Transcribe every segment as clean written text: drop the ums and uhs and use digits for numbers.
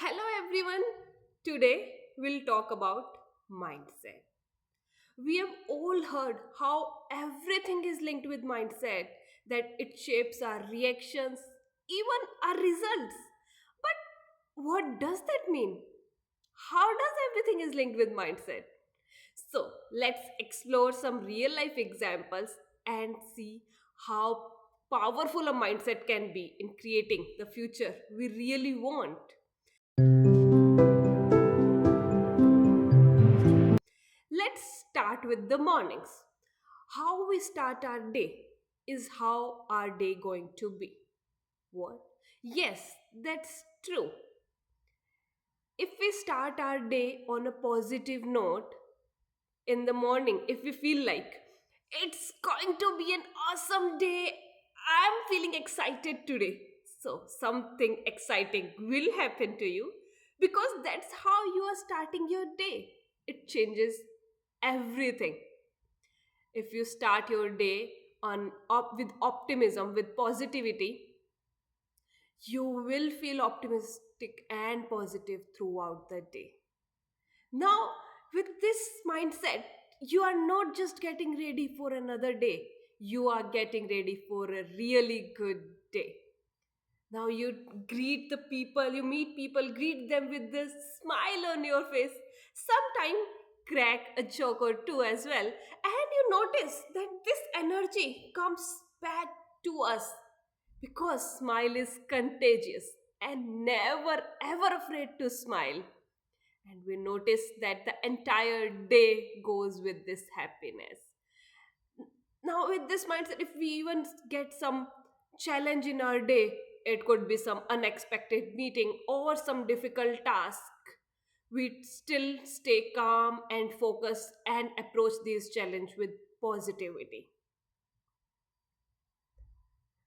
Hello everyone. Today we'll talk about mindset. We have all heard how everything is linked with mindset, that it shapes our reactions, even our results. But what does that mean? How does everything is linked with mindset? So, let's explore some real life examples and see how powerful a mindset can be in creating the future we really want. Let's start with the mornings. How we start our day is how our day going to be. What? Yes, that's true. If we start our day on a positive note in the morning, if we feel like it's going to be an awesome day, I'm feeling excited today. So, something exciting will happen to you because that's how you are starting your day. It changes everything. If you start your day with optimism, with positivity, you will feel optimistic and positive throughout the day. Now, with this mindset, you are not just getting ready for another day, you are getting ready for a really good day. Now you greet the people, you meet people, greet them with this smile on your face. Sometimes crack a joke or two as well. And you notice that this energy comes back to us because smile is contagious and never ever afraid to smile. And we notice that the entire day goes with this happiness. Now, with this mindset, if we even get some challenge in our day, it could be some unexpected meeting or some difficult task, we still stay calm and focus and approach this challenge with positivity.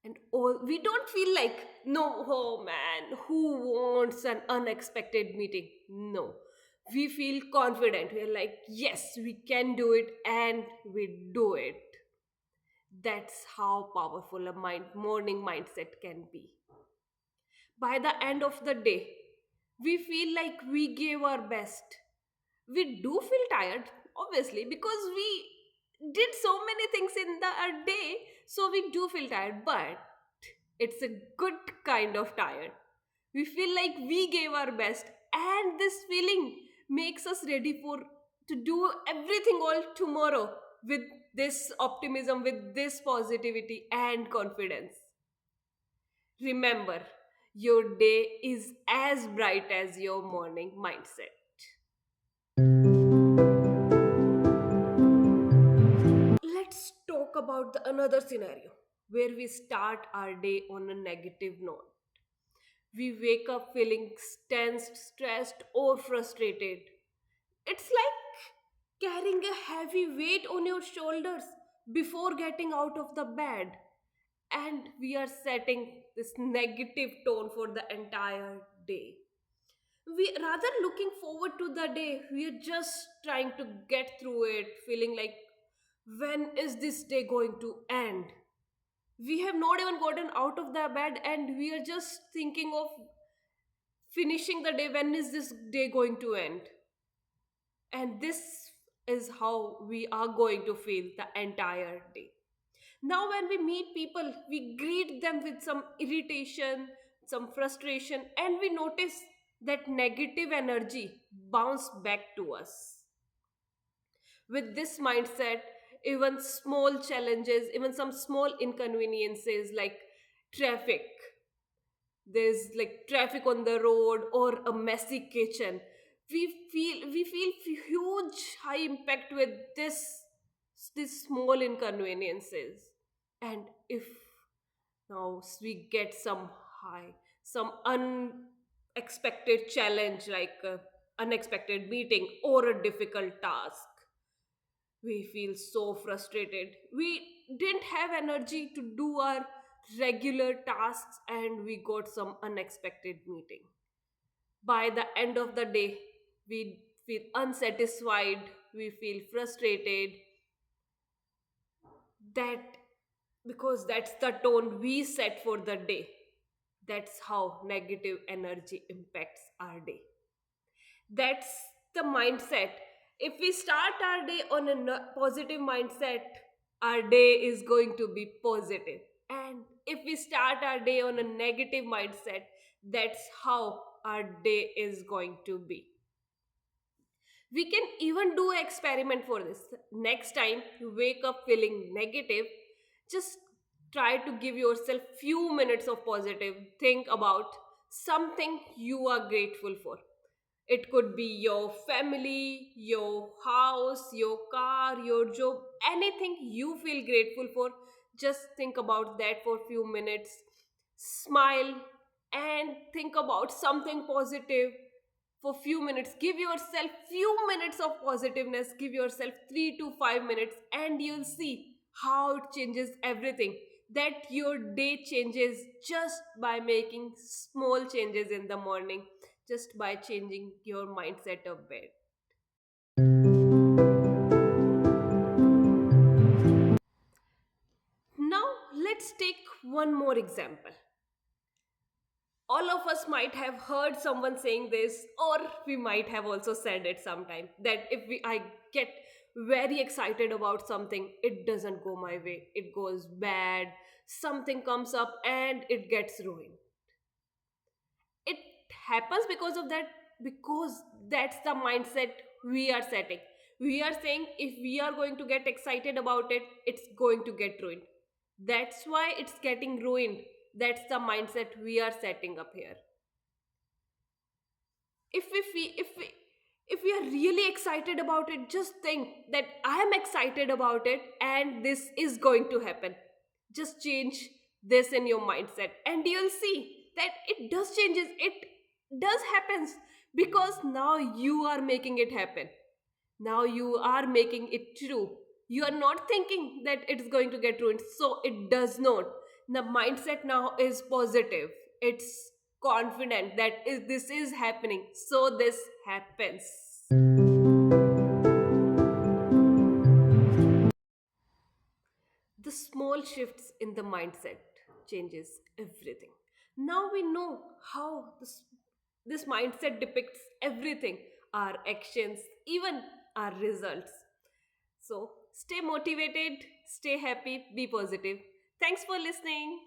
And all, we don't feel like, no, oh man, who wants an unexpected meeting? No. We feel confident. We're like, yes, we can do it, and we do it. That's how powerful a morning mindset can be. By the end of the day, we feel like we gave our best. We do feel tired, obviously, because we did so many things in our day, so we do feel tired, but it's a good kind of tired. We feel like we gave our best, and this feeling makes us ready for to do everything all tomorrow with this optimism, with this positivity and confidence. Remember, your day is as bright as your morning mindset. Let's talk about the another scenario where we start our day on a negative note. We wake up feeling tensed, stressed, or frustrated. It's like carrying a heavy weight on your shoulders before getting out of the bed. And we are setting this negative tone for the entire day. We rather looking forward to the day, we are just trying to get through it, feeling like, when is this day going to end? We have not even gotten out of the bed and we are just thinking of finishing the day. When is this day going to end? And this is how we are going to feel the entire day. Now, when we meet people, we greet them with some irritation, some frustration, and we notice that negative energy bounce back to us. With this mindset, even small challenges, even some small inconveniences like traffic, there's like traffic on the road or a messy kitchen, we feel huge high impact with this small inconveniences. And if now we get some high, some unexpected challenge like a unexpected meeting or a difficult task, we feel so frustrated. We didn't have energy to do our regular tasks and we got some unexpected meeting. By the end of the day, we feel unsatisfied, we feel frustrated. That because that's the tone we set for the day. That's how negative energy impacts our day. That's the mindset. If we start our day on a positive mindset, our day is going to be positive. And if we start our day on a negative mindset, that's how our day is going to be. We can even do an experiment for this. Next time you wake up feeling negative, just try to give yourself few minutes of positive. Think about something you are grateful for. It could be your family, your house, your car, your job, anything you feel grateful for. Just think about that for a few minutes. Smile and think about something positive for few minutes. Give yourself few minutes of positiveness. Give yourself 3 to 5 minutes and you'll see how it changes everything. That your day changes just by making small changes in the morning, just by changing your mindset a bit. Now, let's take one more example. All of us might have heard someone saying this, or we might have also said it sometime, that if I get very excited about something, it doesn't go my way, it goes bad, something comes up and it gets ruined. It happens because of that, because that's the mindset we are setting. We are saying if we are going to get excited about it, it's going to get ruined. That's why it's getting ruined. That's the mindset we are setting up here. If we are really excited about it, just think that I am excited about it and this is going to happen. Just change this in your mindset and you'll see that it does changes, it does happens, because now you are making it happen. Now you are making it true. You are not thinking that it's going to get ruined, so it does not. The mindset now is positive. It's confident that this is happening, so this happens. The small shifts in the mindset changes everything. Now we know how this mindset depicts everything, our actions, even our results. So stay motivated, stay happy, be positive. Thanks for listening.